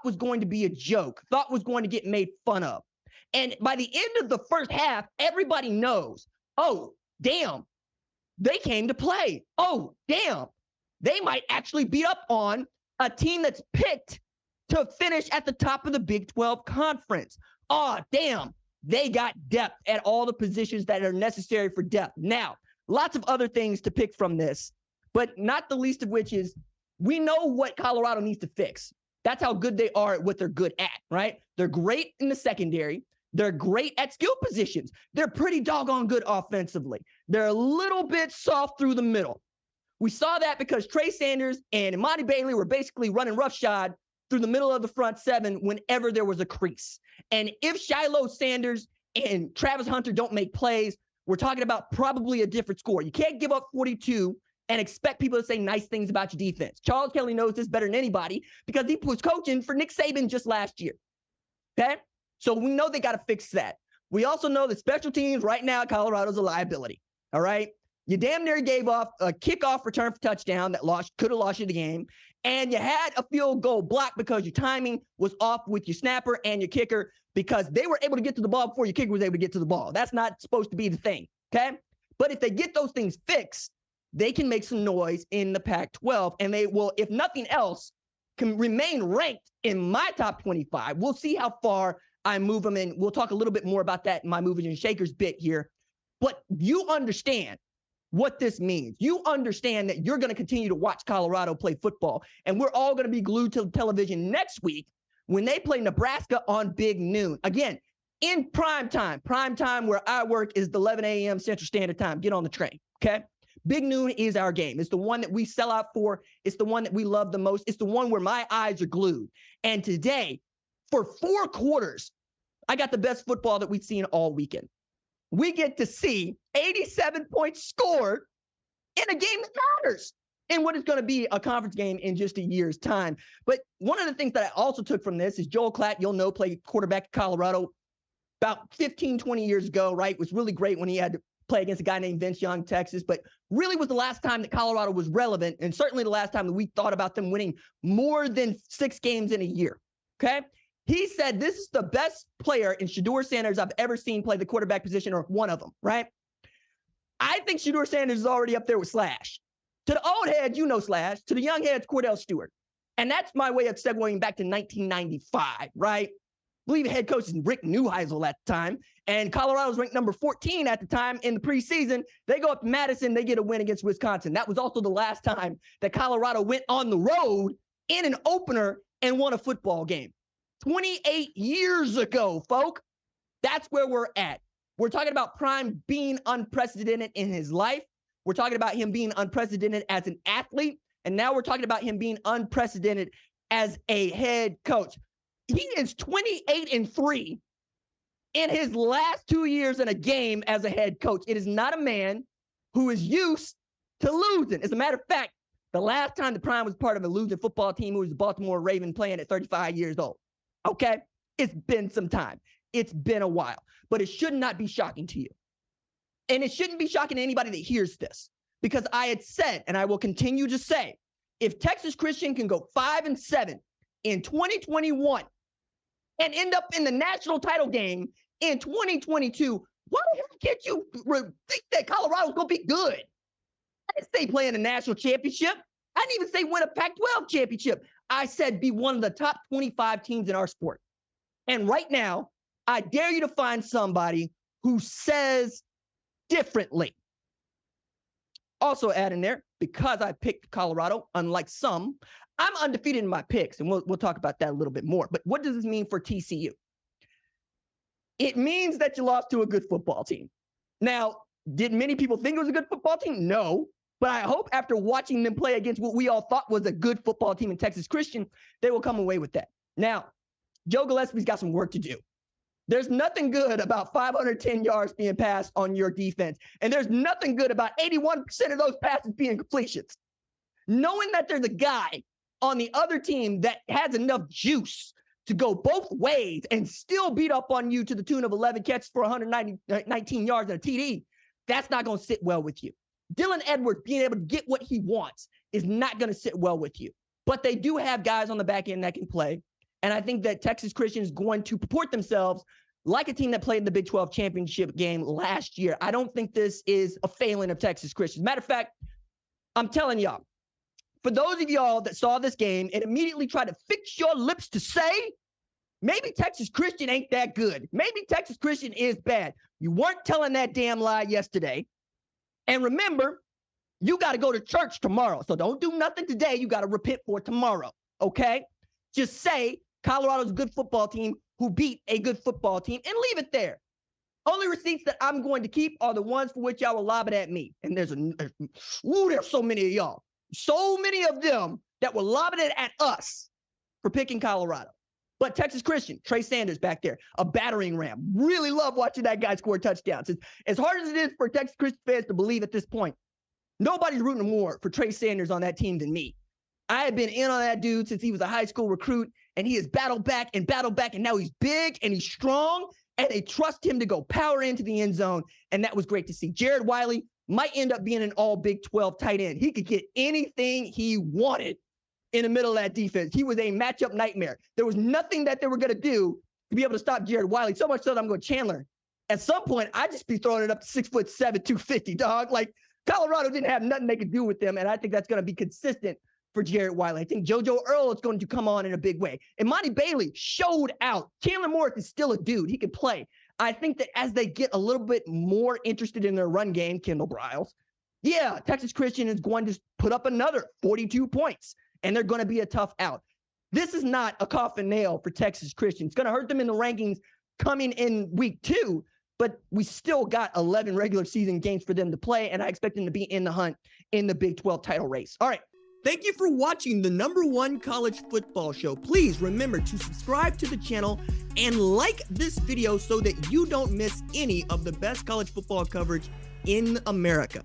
thought was going to be a joke, thought was going to get made fun of. And by the end of the first half, everybody knows, oh, damn, they came to play. Oh, damn, they might actually beat up on a team that's picked to finish at the top of the Big 12 conference. Oh, damn, they got depth at all the positions that are necessary for depth. Now, lots of other things to pick from this, but not the least of which is we know what Colorado needs to fix. That's how good they are at what they're good at, right? They're great in the secondary. They're great at skill positions. They're pretty doggone good offensively. They're a little bit soft through the middle. We saw that because Trey Sanders and Imani Bailey were basically running roughshod through the middle of the front seven whenever there was a crease. And if Shiloh Sanders and Travis Hunter don't make plays, we're talking about probably a different score. You can't give up 42 and expect people to say nice things about your defense. Charles Kelly knows this better than anybody because he was coaching for Nick Saban just last year. Okay? So we know they got to fix that. We also know that special teams right now, Colorado's a liability. All right? You damn near gave off a kickoff return for touchdown that could have lost you the game. And you had a field goal block because your timing was off with your snapper and your kicker because they were able to get to the ball before your kicker was able to get to the ball. That's not supposed to be the thing, okay? But if they get those things fixed, they can make some noise in the Pac-12, and they will, if nothing else, can remain ranked in my top 25. We'll see how far I move them, and we'll talk a little bit more about that in my movers and shakers bit here. But you understand what this means. You understand that you're going to continue to watch Colorado play football, and we're all going to be glued to television next week when they play Nebraska on Big Noon. Again, in prime time where I work is the 11 a.m. Central Standard Time. Get on the train, okay? Big Noon is our game. It's the one that we sell out for. It's the one that we love the most. It's the one where my eyes are glued. And today, for 4 quarters, I got the best football that we've seen all weekend. We get to see 87 points scored in a game that matters in what is going to be a conference game in just a year's time. But one of the things that I also took from this is Joel Klatt, you'll know, played quarterback at Colorado about 15, 20 years ago, right? It was really great when he had to play against a guy named Vince Young, Texas, but really was the last time that Colorado was relevant, and certainly the last time that we thought about them winning more than 6 games in a year, okay? He said, this is the best player in Shedeur Sanders I've ever seen play the quarterback position, or one of them, right? I think Shedeur Sanders is already up there with Slash. To the old heads, you know Slash. To the young heads, Cordell Stewart. And that's my way of segueing back to 1995, right? I believe head coach is Rick Neuheisel at the time. And Colorado's ranked number 14 at the time in the preseason. They go up to Madison. They get a win against Wisconsin. That was also the last time that Colorado went on the road in an opener and won a football game. 28 years ago, folk. That's where we're at. We're talking about Prime being unprecedented in his life. We're talking about him being unprecedented as an athlete. And now we're talking about him being unprecedented as a head coach. He is 28-3 in his last 2 years in a game as a head coach. It is not a man who is used to losing. As a matter of fact, the last time the Prime was part of a losing football team, who was the Baltimore Ravens playing at 35 years old. Okay? It's been some time. It's been a while. But it should not be shocking to you. And it shouldn't be shocking to anybody that hears this. Because I had said, and I will continue to say, if Texas Christian can go 5-7 in 2021 and end up in the national title game in 2022, why the hell can't you think that Colorado's going to be good? I didn't say play in a national championship. I didn't even say win a Pac-12 championship. I said be one of the top 25 teams in our sport. And right now, I dare you to find somebody who says differently. Also add in there, because I picked Colorado, unlike some, I'm undefeated in my picks, and we'll talk about that a little bit more. But what does this mean for TCU? It means that you lost to a good football team. Now, did many people think it was a good football team? No. But I hope after watching them play against what we all thought was a good football team in Texas Christian, they will come away with that. Now, Joe Gillespie's got some work to do. There's nothing good about 510 yards being passed on your defense. And there's nothing good about 81% of those passes being completions. Knowing that there's a guy on the other team that has enough juice to go both ways and still beat up on you to the tune of 11 catches for 119 yards and a TD, that's not going to sit well with you. Dylan Edwards being able to get what he wants is not going to sit well with you. But they do have guys on the back end that can play. And I think that Texas Christian is going to purport themselves like a team that played in the Big 12 championship game last year. I don't think this is a failing of Texas Christian. Matter of fact, I'm telling y'all, for those of y'all that saw this game and immediately tried to fix your lips to say, maybe Texas Christian ain't that good. Maybe Texas Christian is bad. You weren't telling that damn lie yesterday. And remember, you got to go to church tomorrow. So don't do nothing today. You got to repent for tomorrow, okay? Just say Colorado's a good football team who beat a good football team and leave it there. Only receipts that I'm going to keep are the ones for which y'all will lob it at me. And there's so many of y'all. So many of them that will lob it at us for picking Colorado. But Texas Christian, Trey Sanders back there, a battering ram. Really love watching that guy score touchdowns. As hard as it is for Texas Christian fans to believe at this point, nobody's rooting more for Trey Sanders on that team than me. I have been in on that dude since he was a high school recruit, and he has battled back, and now he's big and he's strong, and they trust him to go power into the end zone, and that was great to see. Jared Wiley might end up being an all Big 12 tight end. He could get anything he wanted in the middle of that defense. He was a matchup nightmare. There was nothing that they were going to do to be able to stop Jared Wiley, so much so that I'm going, Chandler, at some point, I'd just be throwing it up to 6'7", 250, dog. Like, Colorado didn't have nothing they could do with them, and I think that's going to be consistent for Jared Wiley. I think JoJo Earl is going to come on in a big way. And Monty Bailey showed out. Chandler Morris is still a dude. He can play. I think that as they get a little bit more interested in their run game, Kendall Briles, yeah, Texas Christian is going to put up another 42 points, and they're going to be a tough out. This is not a coffin nail for Texas Christian. It's going to hurt them in the rankings coming in week 2, but we still got 11 regular season games for them to play, and I expect them to be in the hunt in the Big 12 title race. All right. Thank you for watching the #1 college football show. Please remember to subscribe to the channel and like this video so that you don't miss any of the best college football coverage in America.